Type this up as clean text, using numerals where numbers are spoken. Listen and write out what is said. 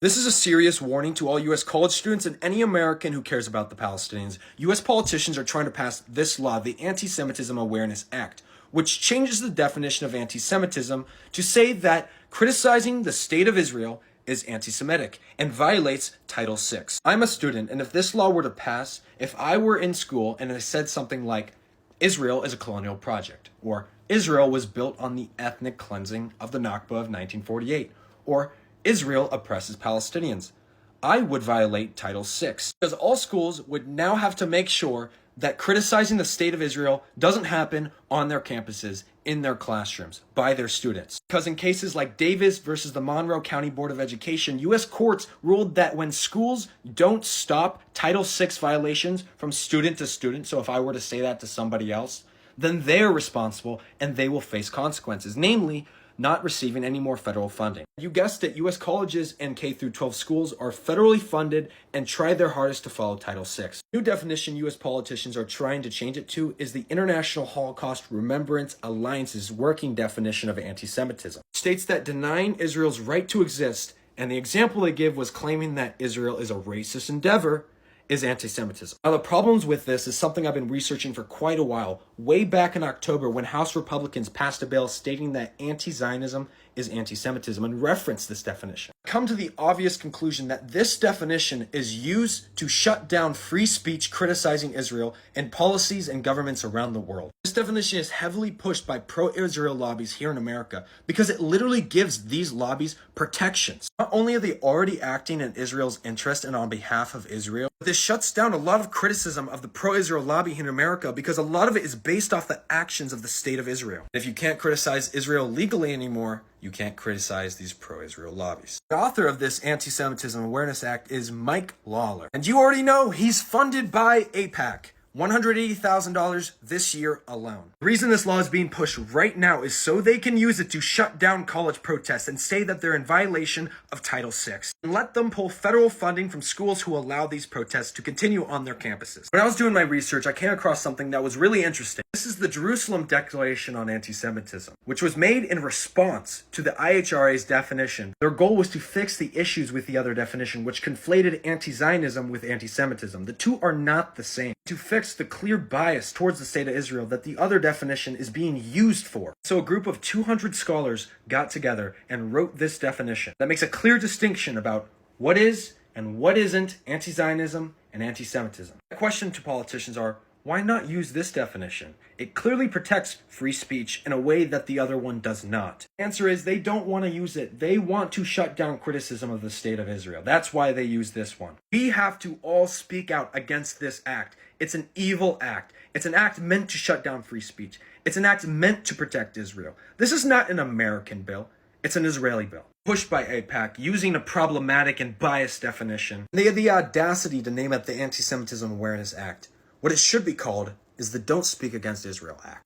This is a serious warning to all U.S. college students and any American who cares about the Palestinians. U.S. politicians are trying to pass this law, the Anti-Semitism Awareness Act, which changes the definition of anti-Semitism to say that criticizing the state of Israel is anti-Semitic and violates Title VI. I'm a student, and if this law were to pass, if I were in school and I said something like, Israel is a colonial project, or Israel was built on the ethnic cleansing of the Nakba of 1948, or Israel oppresses Palestinians, I would violate Title VI, because all schools would now have to make sure that criticizing the state of Israel doesn't happen on their campuses, in their classrooms, by their students. Because in cases like Davis versus the Monroe County Board of Education, U.S. courts ruled that when schools don't stop Title VI violations from student to student, so if I were to say that to somebody else, then they're responsible and they will face consequences, namely, not receiving any more federal funding. You guessed it, U.S. colleges and K-12 schools are federally funded and try their hardest to follow Title VI. New definition U.S. politicians are trying to change it to is the International Holocaust Remembrance Alliance's working definition of anti-Semitism. It states that denying Israel's right to exist, and the example they give was claiming that Israel is a racist endeavor, is anti-Semitism. Now, the problems with this is something I've been researching for quite a while, way back in October when House Republicans passed a bill stating that anti-Zionism is anti-Semitism and referenced this definition. I come to the obvious conclusion that this definition is used to shut down free speech criticizing Israel and policies and governments around the world. This definition is heavily pushed by pro-Israel lobbies here in America because it literally gives these lobbies protections. Not only are they already acting in Israel's interest and on behalf of Israel, but this shuts down a lot of criticism of the pro-Israel lobby here in America because a lot of it is based off the actions of the state of Israel. If you can't criticize Israel legally anymore, you can't criticize these pro-Israel lobbies. The author of this Anti-Semitism Awareness Act is Mike Lawler. And you already know he's funded by AIPAC. $180,000 this year alone. The reason this law is being pushed right now is so they can use it to shut down college protests and say that they're in violation of Title VI. And let them pull federal funding from schools who allow these protests to continue on their campuses. When I was doing my research, I came across something that was really interesting. This is the Jerusalem Declaration on Anti-Semitism, which was made in response to the IHRA's definition. Their goal was to fix the issues with the other definition, which conflated anti-Zionism with anti-Semitism. The two are not the same. To fix the clear bias towards the state of Israel that the other definition is being used for. So a group of 200 scholars got together and wrote this definition that makes a clear distinction about what is and what isn't anti-Zionism and anti-Semitism. The question to politicians are, why not use this definition? It clearly protects free speech in a way that the other one does not. The answer is they don't want to use it. They want to shut down criticism of the state of Israel. That's why they use this one. We have to all speak out against this act. It's an evil act. It's an act meant to shut down free speech. It's an act meant to protect Israel. This is not an American bill. It's an Israeli bill. Pushed by AIPAC, using a problematic and biased definition. They had the audacity to name it the Anti-Semitism Awareness Act. What it should be called is the Don't Speak Against Israel Act.